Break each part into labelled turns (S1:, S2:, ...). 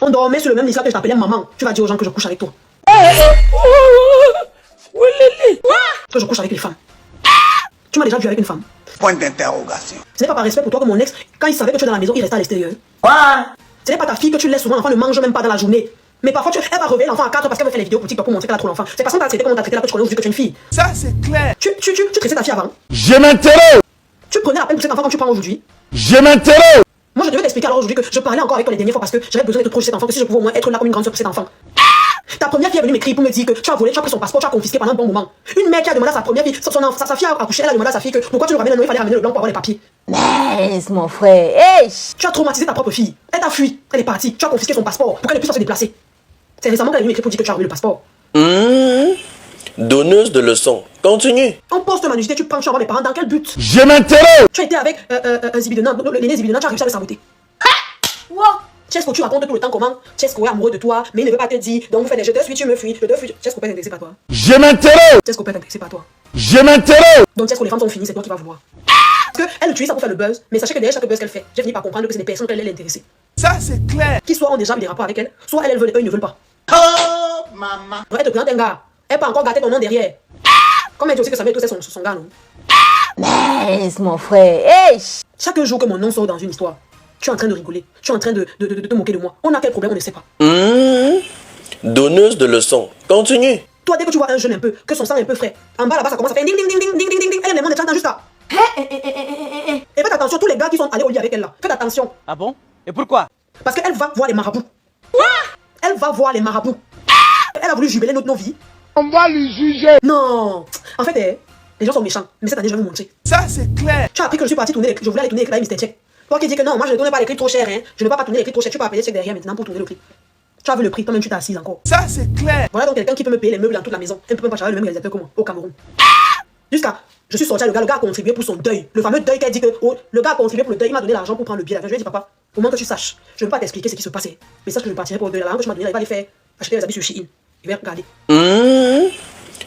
S1: On dormait sur le même lit que je t'appelais maman. Tu vas dire aux gens que je couche avec toi. Que je couche avec les femmes. Tu m'as déjà vu avec une femme.
S2: Point d'interrogation.
S1: Ce n'est pas par respect pour toi que mon ex, quand il savait que tu es dans la maison, il restait à l'extérieur. Ce n'est pas ta fille que tu laisses souvent, l'enfant ne mange même pas dans la journée. Mais parfois, elle va réveiller l'enfant à 4 parce qu'elle veut faire les vidéos pour TikTok pour montrer qu'elle a trop l'enfant. C'est parce qu'on t'a traité comme on t'a traité là que tu connais aujourd'hui que tu es une fille.
S2: Ça, c'est clair.
S1: Tu traitais ta fille avant.
S3: Je m'interroge.
S1: Tu prenais la peine pour cet enfant comme tu prends aujourd'hui.
S3: Je m'interroge.
S1: Moi, je devais t'expliquer alors aujourd'hui que je parlais encore avec toi les dernières fois parce que j'avais besoin d'être proche de cet enfant, que si je pouvais au moins être là comme une grande soeur pour cet enfant. Ta première fille est venue m'écrire pour me dire que tu as volé, tu as pris son passeport, tu as confisqué pendant un bon moment. Une mère qui a demandé à sa première fille, sa fille a accouché, elle a demandé à sa fille que pourquoi tu le ramènes, non, il fallait ramener le blanc pour avoir les papiers.
S4: Laisse mon frère. Hey.
S1: Tu as traumatisé ta propre fille. Elle t'a fui, elle est partie, tu as confisqué son passeport pour qu'elle ne puisse pas se déplacer. C'est récemment qu'elle est venue m'écrire pour dire que tu as remis le passeport.
S5: Donneuse de leçons. Continue.
S1: En poste ma nudité, tu prends, tu envoies mes parents dans quel but?
S3: Je m'interroge.
S1: Tu as été avec un zibidonant, l'aîné zibidonant, tu as réussi à le saboter. Chesco, tu racontes tout le temps comment Chesco est amoureux de toi, mais il ne veut pas te dire. Donc vous faites des je te suis, tu me fuis, je te fuis. Chesco peut être intéressé par toi.
S3: Je m'interroge.
S1: Chesco peut être intéressé par toi.
S3: Je m'interroge.
S1: Donc Chesco, les femmes sont finies, c'est toi qui vas vouloir. Parce qu'elle utilise ça pour faire le buzz, mais sachez que derrière chaque buzz qu'elle fait, j'ai fini par comprendre que c'est des personnes qu'elle est intéressée.
S2: Ça, c'est clair.
S1: Qui soit ont déjà eu des rapports avec elle, soit elles veulent, eux ils ne veulent pas.
S2: Oh, maman.
S1: Elle te présente un gars, elle peut encore gâter ton nom derrière. Comme elle dit aussi que Samuel tout c'est son gars, non?
S4: Laisse mon frère. Hey.
S1: Chaque jour que mon nom sort dans une histoire, tu es en train de rigoler, tu es en train de te moquer de moi. On a quel problème, on ne sait pas.
S5: Donneuse de leçons. Continue.
S1: Toi, dès que tu vois un jeune un peu, que son sang est un peu frais, en bas là-bas ça commence à faire ding ding ding ding ding ding ding ding. Elle est même en jusqu'à. Et faites attention, tous les gars qui sont allés au lit avec elle là, faites attention.
S6: Ah bon? Et pourquoi?
S1: Parce qu'elle va voir les marabouts. Elle va voir les marabouts. Elle a voulu jubiler nos vies.
S2: On va lui juger.
S1: Non. En fait, les gens sont méchants. Mais cette année, je vais vous montrer.
S2: Ça, c'est clair.
S1: Tu as appris que je suis parti tourner, je voulais aller tourner les clips avec Mr. Check. Toi qui dis que non, moi je ne tourne pas les clips trop chers, hein. Je ne peux pas tourner les clips trop chers. Tu peux payer Check derrière maintenant pour tourner le clip. Tu as vu le prix, toi-même tu t'es assise encore.
S2: Ça, c'est clair.
S1: Voilà donc quelqu'un qui peut me payer les meubles dans toute la maison. Elle ne peut même pas charger le même réalisateur que moi, au Cameroun. Jusqu'à. Je suis sorti, le gars a contribué pour son deuil. Le fameux deuil qu'elle dit que oh, le gars a contribué pour le deuil, il m'a donné l'argent pour prendre le billet. Je lui ai dit, papa, au moins que tu saches, je ne veux pas t'expliquer ce qui se passait. Mais sache que je partirai pour le deuil. L'argent que tu m'as donné, il va aller faire acheter les habits sur Shein. Il va regarder.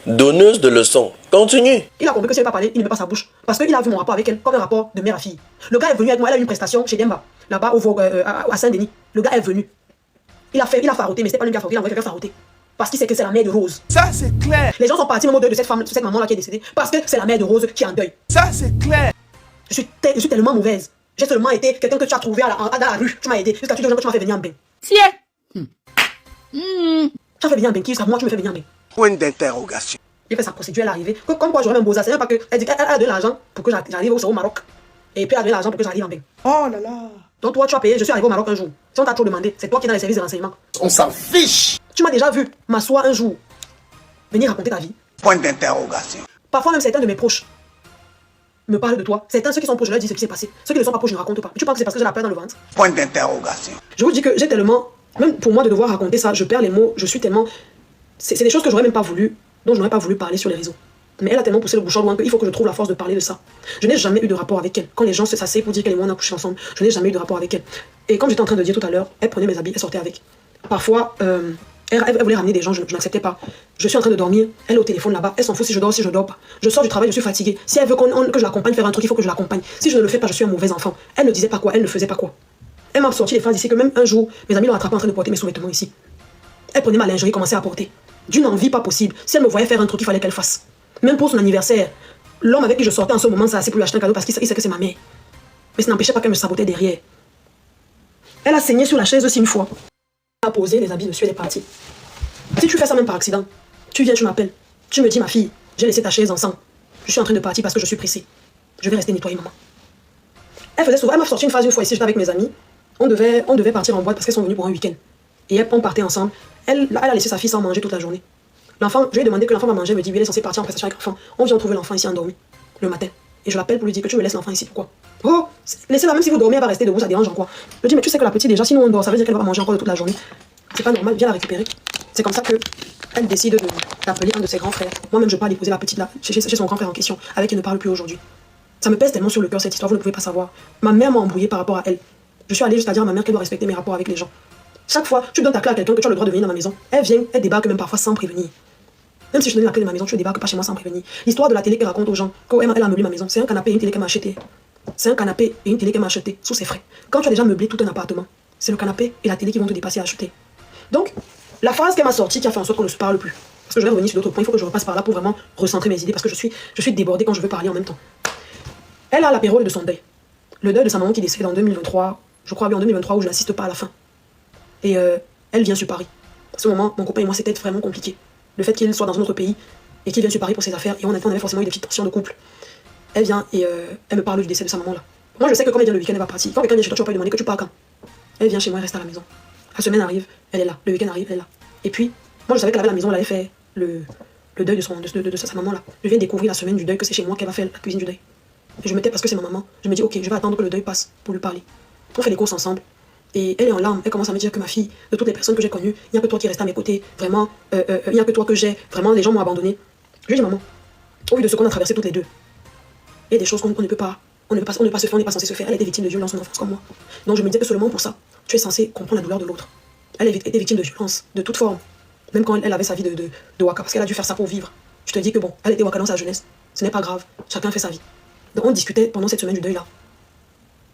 S5: Donneuse de leçons. Continue.
S1: Il a compris que si elle ne veut pas parler, il ne met pas sa bouche. Parce qu'il a vu mon rapport avec elle comme un rapport de mère à fille. Le gars est venu avec moi, elle a eu une prestation chez Demba, là-bas à Saint-Denis. Le gars est venu. Il a faroté, mais c'est pas lui qui a faroté, il a envoyé quelqu'un faroter. Parce qu'il sait que c'est la mère de Rose.
S2: Ça, c'est clair.
S1: Les gens sont partis même au deuil de cette femme, de cette maman-là qui est décédée. Parce que c'est la mère de Rose qui est en deuil.
S2: Ça, c'est clair.
S1: Je suis tellement mauvaise. J'ai seulement été quelqu'un que tu as trouvé dans la rue. Tu m'as aidé. Jusqu'à tu dis aux gens que tu m'as fait venir en bain.
S4: Tiens.
S1: Tu as fait venir en bain. Qui jusqu'à moi, tu me fais venir en bain.
S2: Point d'interrogation.
S1: Il fait sa procédure, elle est arrivée. Comme quoi, j'aurais même beau ça. C'est même pas que. Elle dit qu'elle a donné l'argent pour que j'arrive au Maroc. Et puis elle a donné l'argent pour que j'arrive en bain.
S2: Oh là là.
S1: Donc toi, tu as payé. Je suis arrivé au Maroc un jour. Si on t'a trop demandé, c'est toi qui es dans les services de renseignement.
S2: On s'en fiche.
S1: Tu m'as déjà vu m'asseoir un jour, venir raconter ta vie.
S2: Point d'interrogation.
S1: Parfois même certains de mes proches me parlent de toi. Certains, ceux qui sont proches, je leur dis ce qui s'est passé. Ceux qui ne sont pas proches, je ne raconte pas. Tu penses que c'est parce que j'ai la peur dans le ventre?
S2: Point d'interrogation.
S1: Je vous dis que j'ai tellement, même pour moi de devoir raconter ça, je perds les mots, je suis tellement... C'est des choses que j'aurais même pas voulu, dont je n'aurais pas voulu parler sur les réseaux. Mais elle a tellement poussé le bouchon loin qu'il faut que je trouve la force de parler de ça. Je n'ai jamais eu de rapport avec elle. Quand les gens se s'asseyent pour dire qu'elle et moi on a couché ensemble, je n'ai jamais eu de rapport avec elle. Et comme j'étais en train de dire tout à l'heure, elle prenait mes habits, elle sortait avec. Parfois, elle voulait ramener des gens, je n'acceptais pas. Je suis en train de dormir, elle est au téléphone là-bas, elle s'en fout si je dors pas. Je sors du travail, je suis fatiguée. Si elle veut que je l'accompagne faire un truc, il faut que je l'accompagne. Si je ne le fais pas, je suis un mauvais enfant. Elle ne disait pas quoi, elle ne faisait pas quoi. Elle m'a sorti les phrases ici que même un jour, mes amis l'ont attrapé en train de porter mes sous-vêtements ici. Elle prenait ma lingerie, commençait à porter. D'une envie pas possible. Si elle me voyait faire un truc, il fallait qu'elle fasse. Même pour son anniversaire, l'homme avec qui je sortais en ce moment, ça a assez pour lui acheter un cadeau parce qu'il sait que c'est ma mère. Mais ça n'empêchait pas qu'elle me sabotait derrière. Elle a saigné sur la chaise aussi une fois. Elle a posé les habits dessus, elle est partie. Si tu fais ça même par accident, tu viens, tu m'appelles. Tu me dis, ma fille, j'ai laissé ta chaise en sang. Je suis en train de partir parce que je suis pressée. Je vais rester nettoyer, maman. Elle faisait souvent, elle m'a sorti une phrase une fois ici, j'étais avec mes amis. On devait partir en boîte parce qu'elles sont venues pour un week-end. Et on partait ensemble. Elle a laissé sa fille sans manger toute la journée. L'enfant, je lui ai demandé que l'enfant va manger, elle me dit, oui, elle est censée partir en prestation avec l'enfant. On vient trouver l'enfant ici endormi, le matin. Et je l'appelle pour lui dire que tu me laisses l'enfant ici, pourquoi? Oh, laissez-la, même si vous dormez, elle va rester debout, ça dérange en quoi? Je dis, mais tu sais que la petite déjà, sinon on dort, ça veut dire qu'elle va manger encore toute la journée. C'est pas normal, viens la récupérer. C'est comme ça que elle décide d'appeler un de ses grands frères. Moi-même, je pars déposer la petite là, chez son grand frère en question, avec qui elle ne parle plus aujourd'hui. Ça me pèse tellement sur le cœur cette histoire, vous ne pouvez pas savoir. Ma mère m'a embrouillé par rapport à elle. Je suis allée juste à dire à ma mère qu'elle doit respecter mes rapports avec les gens. Chaque fois, tu donnes ta clé à quelqu'un que tu as le droit de venir dans ma maison. Elle vient, elle débarque même parfois sans prévenir. Même si je donne la clé de ma maison, tu ne débarques pas chez moi sans prévenir. L'histoire de la télé qu'elle raconte aux gens, qu'elle a meublé ma maison, c'est un canapé et une télé qu'elle m'a acheté. C'est un canapé et une télé qu'elle m'a acheté sous ses frais. Quand tu as déjà meublé tout un appartement, c'est le canapé et la télé qui vont te dépasser à acheter. Donc, la phrase qu'elle m'a sortie qui a fait en sorte qu'on ne se parle plus. Parce que je vais revenir sur d'autres points, il faut que je repasse par là pour vraiment recentrer mes idées parce que je suis débordée quand je veux parler en même temps. Elle a la période de son deuil. Le deuil de sa maman qui décède en 2023, je crois bien en 2023 où je n'assiste pas à la fin. Et elle vient sur Paris. À ce moment, mon copain et moi, c'était vraiment compliqué. Le fait qu'il soit dans un autre pays et qu'il vienne sur Paris pour ses affaires, et on avait forcément eu des petites tensions de couple. Elle vient et elle me parle du décès de sa maman là. Moi je sais que quand elle vient le week-end, elle va partir. Quand quelqu'un vient chez toi, tu vas pas lui demander que tu pars quand. Elle vient chez moi, elle reste à la maison. La semaine arrive, elle est là. Le week-end arrive, elle est là. Et puis, moi je savais qu'elle avait la maison, elle avait fait le deuil de sa maman là. Je viens découvrir la semaine du deuil que c'est chez moi qu'elle va faire la cuisine du deuil. Et je me tais parce que c'est ma maman. Je me dis ok, je vais attendre que le deuil passe pour lui parler. On fait les courses ensemble. Et elle est en larmes, elle commence à me dire que ma fille, de toutes les personnes que j'ai connues, il n'y a que toi qui restes à mes côtés. Vraiment, il n'y a que toi que j'ai. Vraiment, les gens m'ont abandonné. Je lui dis maman, au vu de ce qu'on a traversé toutes les deux, il y a des choses qu'on ne peut pas, on ne peut pas se faire, on n'est pas censé se faire. Elle a été victime de violence en enfance comme moi. Donc je me disais que seulement pour ça, tu es censé comprendre la douleur de l'autre. Elle a été victime de violence, de toute forme. Même quand elle avait sa vie de waka, parce qu'elle a dû faire ça pour vivre. Je te dis que bon, elle était waka dans sa jeunesse. Ce n'est pas grave, chacun fait sa vie. Donc on discutait pendant cette semaine du deuil là.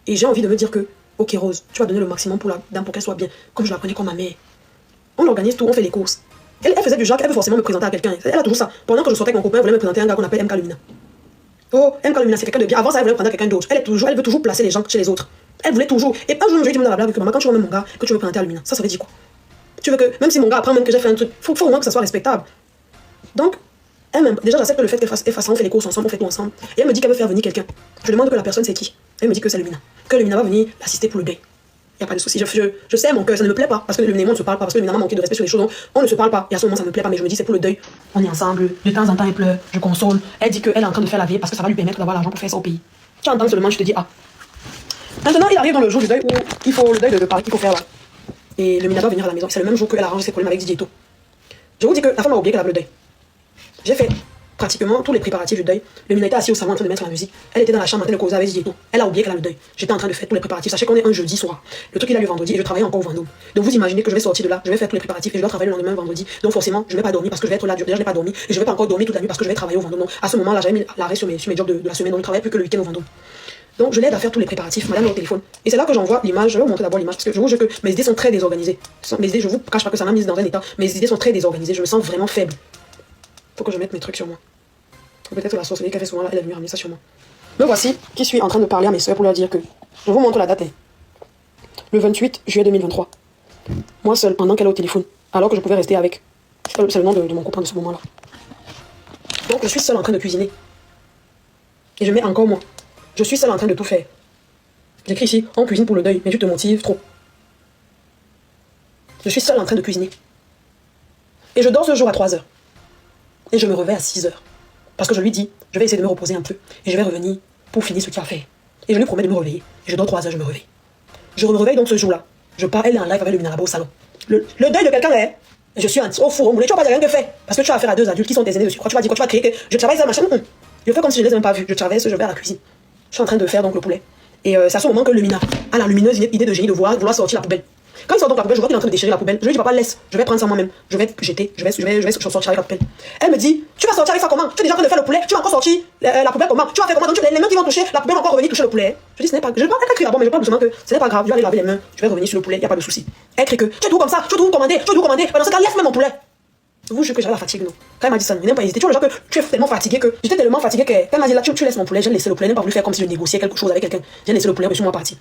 S1: Et j'ai envie de me dire que, ok Rose, tu vas donner le maximum pour la dame pour qu'elle soit bien, comme je la prenais comme ma mère. On organise tout, on fait les courses. Elle faisait du genre qu'elle veut forcément me présenter à quelqu'un. Elle a toujours ça. Pendant que je sortais avec mon copain, elle voulait me présenter à un gars qu'on appelle MK Lumina. Oh, MK Lumina, c'est quelqu'un de bien. Avant ça, elle voulait me présenter à quelqu'un d'autre. Elle veut toujours placer les gens chez les autres. Elle voulait toujours. Et un jour, je lui ai dit dans la blague que maman, quand tu vois même mon gars, que tu veux me présenter à Lumina, ça veut dire quoi? Tu veux que, même si mon gars apprend même que j'ai fait un truc, faut au moins que ça soit respectable. Donc, elle-même, déjà, j'accepte le fait qu'elle fasse ça, on fait les courses ensemble, on fait tout ensemble. Et elle me dit qu'elle veut faire venir quelqu'un. Je demande que la personne c'est qui. Elle me dit que c'est Lumina. Que Lumina va venir l'assister pour le deuil. Il n'y a pas de souci. Je sais mon cœur, ça ne me plaît pas. Parce que Lumina, on ne se parle pas. Parce que Lumina m'a manqué de respect sur les choses. Donc, on ne se parle pas. Et à ce moment, ça ne me plaît pas. Mais je me dis, c'est pour le deuil. On est ensemble. De temps en temps, elle pleure. Je console. Elle dit qu'elle est en train de faire la vie parce que ça va lui permettre d'avoir l'argent pour faire ça au pays. Tu entends seulement, je te dis, ah. Maintenant, il arrive dans le jour du deuil où il faut le deuil de Paris qu'il faut faire là. Et Lumina doit venir à la maison. C'est le même jour qu'elle arrange ses problèmes avec Didier Eto. Je vous dis que la femme a oublié qu'elle avait le deuil. J'ai fait pratiquement tous les préparatifs du deuil. Lumina était assise au salon en train de mettre la musique. Elle était dans la chambre en train de causer avec Didier Eto. Elle a oublié qu'elle a le deuil. J'étais en train de faire tous les préparatifs. Sachez qu'on est un jeudi soir. Le truc il a lieu vendredi et je travaille encore au Vendôme. Donc vous imaginez que je vais sortir de là, je vais faire tous les préparatifs et je dois travailler le lendemain vendredi. Donc forcément, je vais pas dormir parce que je vais être là. Déjà je n'ai pas dormi et je vais pas encore dormir toute la nuit parce que je vais travailler au Vendôme. Donc à ce moment-là, j'avais mis l'arrêt sur mes jobs de la semaine. Donc je travaille plus que le week-end au Vendôme. Donc je l'aide à faire tous les préparatifs, madame au téléphone. Et c'est là que j'envoie l'image, je vais vous montrer d'abord l'image, parce que je vous jure que mes idées sont très désorganisées. Mes idées, je vous cache pas que ça m'a mise dans un état, mes idées sont très désorganisées, je me sens vraiment faible. Faut que je mette mes trucs sur moi. Peut-être la sorcellerie qu'elle fait souvent là, elle est venue ramener ça sur moi. Me voici, qui suis en train de parler à mes soeurs pour leur dire que, je vous montre la date, le 28 juillet 2023. Moi seule, pendant qu'elle est au téléphone, alors que je pouvais rester avec. C'est le nom de mon copain de ce moment-là. Donc je suis seule en train de cuisiner. Et je mets encore moi. Je suis seule en train de tout faire. J'écris ici, on cuisine pour le deuil, mais tu te motives trop. Je suis seule en train de cuisiner. Et je dors ce jour à 3h. Et je me réveille à 6h. Parce que je lui dis, je vais essayer de me reposer un peu. Et je vais revenir pour finir ce qu'il y a à faire. Et je lui promets de me réveiller. Et je dors 3h, je me réveille. Je me réveille donc ce jour-là. Je pars, elle est en live avec Lumina là-bas au salon. Le deuil de quelqu'un est. Je suis au four au moulin. Tu vas pas dire rien de fait. Parce que tu as affaire à deux adultes qui sont tes aînés dessus. Quand tu vas dire, quand tu vas crier que je travaille ça, machin. Je fais comme si je ne les ai même pas vus. Je traverse, je vais à la cuisine. Je suis en train de faire donc le poulet. Et c'est à ce moment que Lumina a la lumineuse idée de génie de vouloir sortir la poubelle. Quand il sort donc la poubelle, je vois qu'il est en train de déchirer la poubelle. Je lui dis papa laisse, je vais prendre ça moi-même. Je vais jeter, je vais sortir avec la poubelle. Elle me dit tu vas sortir avec ça comment? Tu es déjà en train de faire le poulet, tu vas encore sortir la poubelle comment? Tu vas faire comment? Donc les mains qui vont toucher la poubelle vont encore revenir toucher le poulet. Je dis ce n'est pas, je vais pas écrire d'abord mais je parle doucement que ce n'est pas grave. Je vais aller laver les mains, je vais revenir sur le poulet, y a pas de souci. Elle crie que tu es tout comme ça, tu dois commander, tu dois commander. Dans ce cas laisse-moi mon poulet. Vous jure que j'avais la fatigue, non. Quand elle m'a dit ça, n'ai pas hésité. Tu vois, le genre que tu es tellement fatigué que j'étais tellement fatigué que quand elle m'a dit là, tu laisses mon poulet, j'ai laissé le poulet, n'ai pas voulu faire comme si je négociais quelque chose avec quelqu'un. J'ai laissé le poulet, je suis moi parti.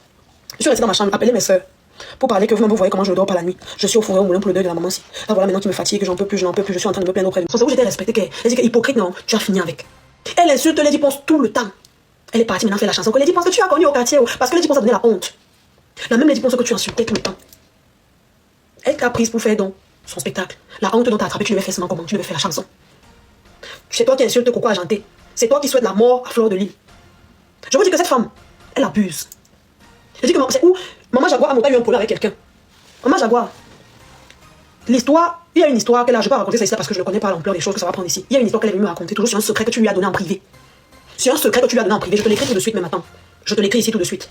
S1: Je suis restée dans ma chambre, appeler mes soeurs pour parler que vous voyez comment je ne dors pas la nuit. Je suis au fourré au moulin pour le deuil de la maman aussi. Là voilà maintenant qui me fatigue, j'en peux plus, je n'en peux plus, je suis en train de me plaindre auprès de moi. C'est où j'étais respectée, elle dit que hypocrite, non, tu as fini avec. Elle insulte Lady Ponce tout le temps. Elle est partie maintenant faire la chanson que Lady Ponce que tu as connue au quartier, parce que Lady Ponce a donné la honte. La même Lady Ponce que tu insultais tout le temps. Elle t'a prise pour faire donc son spectacle. La honte dont t'as attrapé, tu devais faire seulement comment? Tu devais faire la chanson. C'est toi qui insulte Coco Argenté. C'est toi qui souhaites la mort à Fleur de Lys. Je vous dis que cette femme, elle abuse. Je dis que c'est où Maman Jaguar a monté un problème avec quelqu'un. Maman Jaguar. L'histoire, il y a une histoire qu'elle a, je ne vais pas raconter ça ici parce que je ne connais pas l'ampleur des choses que ça va prendre ici. Il y a une histoire qu'elle est venue me raconter, toujours sur un secret que tu lui as donné en privé. C'est un secret que tu lui as donné en privé. Je te l'écris tout de suite, même attends. Je te l'écris ici tout de suite.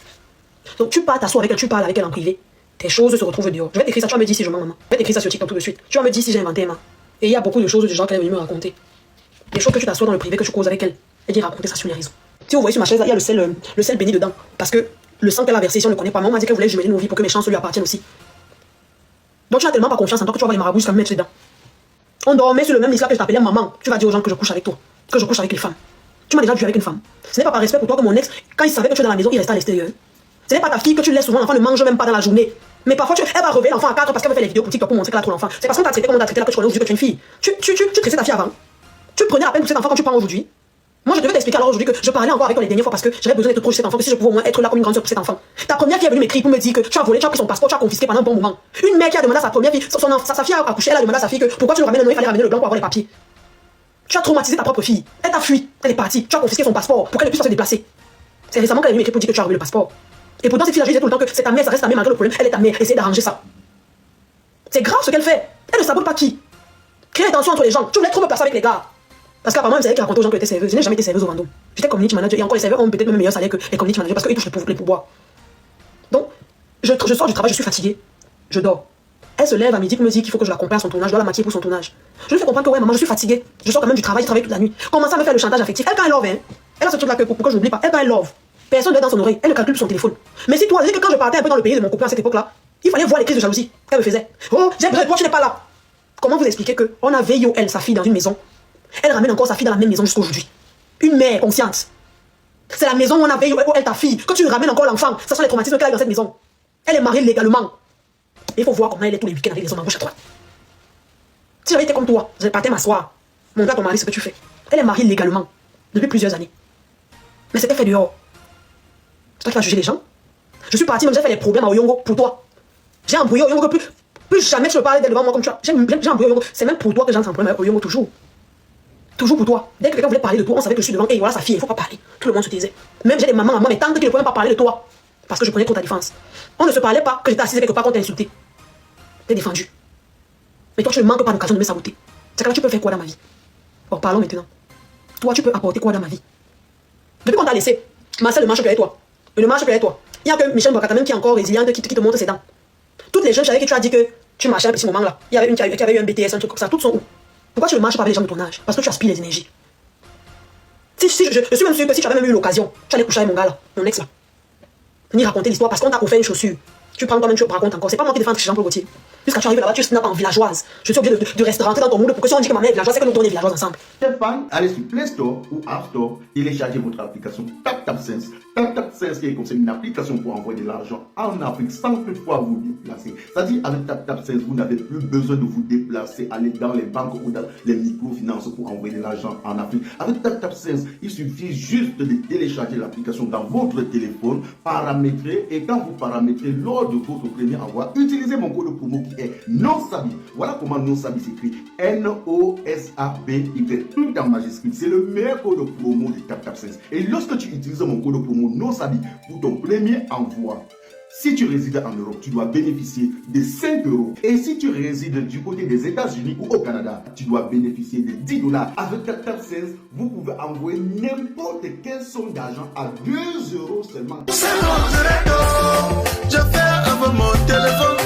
S1: Donc tu pars t'asseoir avec elle, tu parles avec elle en privé. Tes choses se retrouvent dehors. Je vais t'écrire ça, tu vas me dire si je mens, maman. Je vais t'écrire ça sur TikTok tout de suite. Tu vas me dire si j'ai inventé, maman. Et il y a beaucoup de choses du genre qu'elle est venue me raconter. Des choses que tu t'assois dans le privé, que tu causes avec elle. Elle dit raconter ça sur les réseaux. Si vous voyez sur ma chaise, il y a le sel béni dedans. Parce que le sang qu'elle a versé si on ne connaît pas. Mais on m'a dit qu'elle voulait jumeler nos vies pour que mes chances lui appartiennent aussi. Donc tu n'as tellement pas confiance en toi que tu vas voir les marabouts jusqu'à me mettre dedans. On dormait sur le même lit que je t'appelais maman. Tu vas dire aux gens que je couche avec toi, que je couche avec les femmes. Tu m'as déjà vu avec une femme. Ce n'est pas par respect pour toi que mon ex, quand il savait que tu es dans la maison, il restait à l'extérieur. Ce n'est pas ta fille que tu laisses souvent, l'enfant ne mange même pas dans la journée. Mais parfois, elle va réveiller l'enfant à 4 parce qu'elle veut faire les vidéos pour TikTok pour montrer qu'elle a trop l'enfant. C'est parce qu'on t'a traité comme on t'a traité là que tu connais aujourd'hui que tu es une fille. Tu traitais ta fille avant. Tu prenais la peine pour cet enfant quand tu prends aujourd'hui. Moi, je devais t'expliquer alors aujourd'hui que je parlais encore avec toi les dernières fois parce que j'avais besoin d'être trop chez cet enfant, que si je pouvais au moins être là comme une grande soeur pour cet enfant. Ta première fille est venue m'écrire pour me dire que tu as volé, tu as pris son passeport, tu as confisqué pendant un bon moment. Une mère qui a demandé à sa première fille, sa fille a accouché, elle a demandé à sa fille que pourquoi tu le ramènes, non, il fallait ramener le blanc pour avoir les papiers. Tu as traumatisé ta propre fille. Elle t'a fui, elle est partie, tu as confisqué son passeport pour qu'elle ne puisse pas se déplacer. C'est récemment qu'elle est venue m'écrire pour dire que tu as remis le passeport. Et pourtant, cette fille-là, je disais tout le temps que c'est ta mère, ça reste ta mère malgré le problème, elle est ta mère, essaye d'arranger ça. C'est grave ce qu'elle fait. Elle ne sabote pas qui. Créer des tensions entre les gens. Tu voulais trop me placer avec les gars. Parce qu'apparemment, elle savait qu'il racontait aux gens qu'elle était serveuse. Je n'ai jamais été serveuse au Vendôme. J'étais community manager. Et encore, les serveurs ont peut-être même meilleur salaire que les community managers parce qu'ils touchent les pourboires. Donc, je sors du travail, je suis fatiguée. Je dors. Elle se lève à midi pour me dire qu'il faut que je l'accompagne à son tournage. Je dois la maquiller pour son tournage. Je lui fais comprendre que ouais, maman, je suis fatiguée. Je sors quand même du travail, je travaille toute la nuit. Commence à me faire le chantage affectif. Elle, quand elle love, hein, elle a ce truc-là que pour que je n'oublie pas. Elle, quand elle love, personne n'est dans son oreille. Elle ne calcule plus son téléphone. Mais si toi, je dis que quand je partais un peu dans le pays de mon copain à cette époque-là, il fallait voir les crises de jalousie qu'elle me faisait. Oh, j'ai besoin de toi, tu n'es pas là. Comment vous expliquer qu'on a veillé, elle, sa fille, dans une maison. Elle ramène encore sa fille dans la même maison jusqu'à aujourd'hui. Une mère consciente. C'est la maison où on a veillé, où elle, ta fille. Quand tu ramènes encore l'enfant, ça sont les traumatismes qu'elle a dans cette maison. Elle est mariée légalement. Il faut voir comment elle est tous les week-ends avec les hommes à gauche à droite. Si j'avais été comme toi, je partais m'asseoir, montrer à ton mari ce que tu fais. Elle est mariée légalement, depuis plusieurs années. Mais c'était fait dehors. C'est toi qui vas juger les gens. Je suis partie, même j'ai fait les problèmes à Oyongo pour toi. J'ai embrouillé Oyongo, plus jamais tu veux parler d'elle devant moi comme tu as. J'ai embrouillé Oyongo. C'est même pour toi que j'entre en problème avec Oyongo toujours. Toujours pour toi. Dès que quelqu'un voulait parler de toi, on savait que je suis devant. Et voilà sa fille, il ne faut pas parler. Tout le monde se taisait. Même j'ai des mamans à moi, mes tantes qui ne pouvaient pas parler de toi. Parce que je prenais trop ta défense. On ne se parlait pas que j'étais assise quelque part qu'on t'a insulté. T'es défendu. Mais toi, tu ne manques pas d'occasion de me saboter. C'est que là, tu peux faire quoi dans ma vie? Or, parlons maintenant. Toi, tu peux apporter quoi dans ma vie? Depuis qu'on t'a laissé, Marcel ne marche que avec toi. Il ne marche que avec toi. Il n'y a que Michel Bokata même qui est encore résiliente, qui te montre ses dents. Toutes les jeunes avec qui tu as dit que tu marchais à un petit moment là. Il y avait une qui avait eu un BTS, un truc comme ça. Toutes sont où? Pourquoi tu ne marches pas avec les gens de ton âge? Parce que tu aspires les énergies. Je suis même sûr que si tu avais même eu l'occasion, tu allais coucher avec mon gars là, mon ex là. Ni raconter l'histoire parce qu'on t'a offert une chaussure. Tu prends toi-même, tu racontes encore. C'est pas moi qui défends Jean-Paul Gaultier. Jusqu'à tu arrives là-bas, tu snaps en villageoise. Je suis obligé de rester rentré dans ton moule pour que si on dit que ma mère est villageoise, c'est que nous tournons villageoise ensemble.
S6: Stéphane, allez sur Play Store ou App Store, téléchargez votre application TapTapSense. TapTapSense qui est comme une application pour envoyer de l'argent en Afrique sans toutefois vous déplacer. C'est-à-dire avec TapTapSense, vous n'avez plus besoin de vous déplacer, aller dans les banques ou dans les microfinances pour envoyer de l'argent en Afrique. Avec TapTapSense, il suffit juste de télécharger l'application dans votre téléphone, paramétrer, et quand vous paramétrez lors de votre premier envoi, utilisez mon code promo qui est NOSABI. Voilà comment NOSABI s'écrit. NOSABY, tout en majuscule. C'est le meilleur code promo de TapTapSense. Et lorsque tu utilises mon code promo NOSABI pour ton premier envoi, si tu résides en Europe, tu dois bénéficier de 5 €. Et si tu résides du côté des États-Unis ou au Canada, tu dois bénéficier de 10 $. Avec TapTapSense, vous pouvez envoyer n'importe quelle somme d'argent à 2 € seulement.
S2: C'est mon réseau, je fais avec mon téléphone.